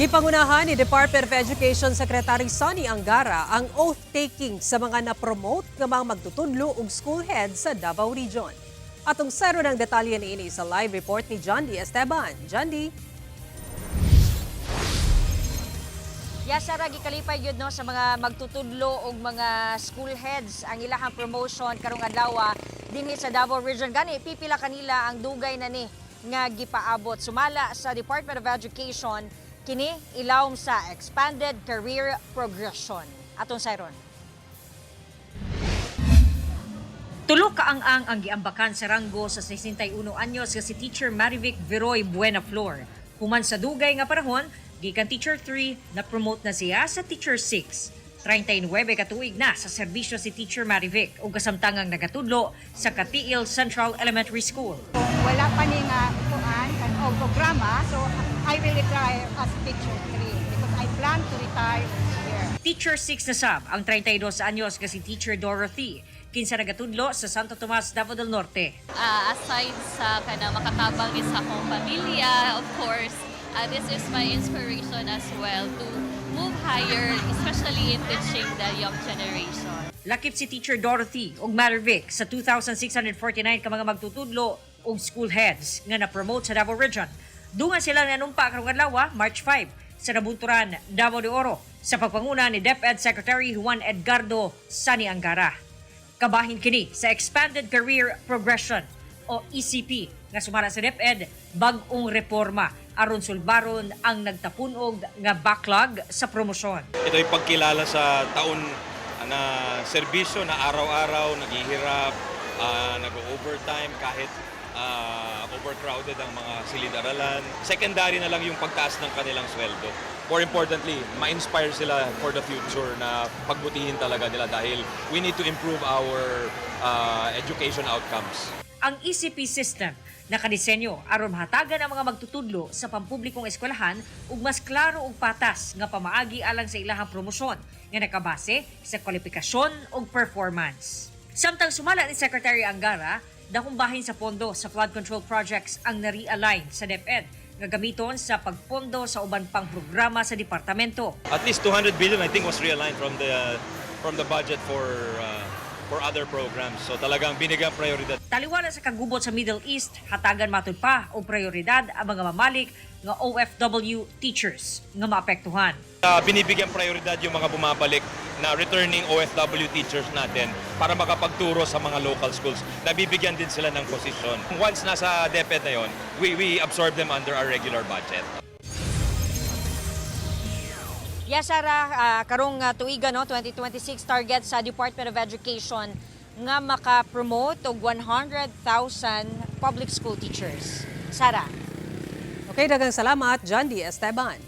Gipangunahan ni Department of Education Secretary Sonny Angara ang oath-taking sa mga na-promote ng mga magtutudlo ug school head sa Davao Region. Atong sero ng detalye niini sa live report ni John D. Esteban. John D. Yasara gikalipay gyud no sa mga magtutudlo og mga school heads ang ilahang promotion karong adlaw dinhi sa Davao Region. Gani pipila kanila ang dugay na ni nga gipaabot sumala sa Department of Education kini ilawom sa Expanded Career Progression. Atong sayron. Tulo kaang-ang ang giambakan sa ranggo sa 61 anyos nga si Teacher Marivic Veroy Buenaflor. Human sa dugay nga panahon, gikan Teacher 3 na promote na siya sa Teacher 6. 39 katuig na sa serbisyo si Teacher Marivic ug kasamtangang nagatudlo sa Katiil Central Elementary School. Wala pa ni nga o programa, so I will retire as teacher 3 because I plan to retire here. Teacher 6 na sab ang 32 anyos nga si Teacher Dorothy, kinsa nagatudlo sa Santo Tomas, Davao del Norte. Aside sa makatabang sa akong pamilya, of course, this is my inspiration as well to move higher, especially in teaching the young generation. Lakip si Teacher Dorothy ug Marivic sa 2,649 ka mga magtutudlo ug school heads nga na-promote sa Davao Region. Dungan sila nanumpa karong adlaw, March 5, sa Nabunturan, Davao de Oro, sa pagpanguna ni DepEd Secretary Juan Edgardo Sani Angara. Kabahin kini sa Expanded Career Progression o ECP nga sumala sa DepEd bag-ong reforma aron sulbaron ang nagtapunog nga backlog sa promosyon. Ito ay pagkilala sa taon na serbisyo na araw-araw naghihirap, nag-overtime kahit overcrowded ang mga silid-aralan. Secondary na lang yung pagtaas ng kanilang sweldo. More importantly, ma-inspire sila for the future na pagbutihin talaga nila dahil we need to improve our education outcomes. Ang ECP system nakadisenyo aron mahatagan ang mga magtutudlo sa pampublikong eskwelahan ug mas klaro ug patas nga pamaagi alang sa ilahang promosyon nga nakabase sa kwalifikasyon ug performance. Samtang sumala ni Secretary Angara, dakong bahin sa pondo sa flood control projects ang na-realign sa DepEd nga gamiton sa pagpondo sa uban pang programa sa departamento. At least 200 billion I think was realigned from the budget for other programs. So talagang binigyan prioridad. Taliwala sa kagubot sa Middle East, hatagan matud pa og prioridad ang mga mamalik nga OFW teachers nga maapektuhan. Binibigyan prioridad yung mga bumabalik na returning OFW teachers natin para makapagturo sa mga local schools. Nabibigyan din sila ng posisyon. Once nasa DepEd na yon, we absorb them under our regular budget. Yasara, karong tuiga 2026 target sa Department of Education nga maka-promote og 100,000 public school teachers. Sara. Okay, daghang salamat, John D. Esteban.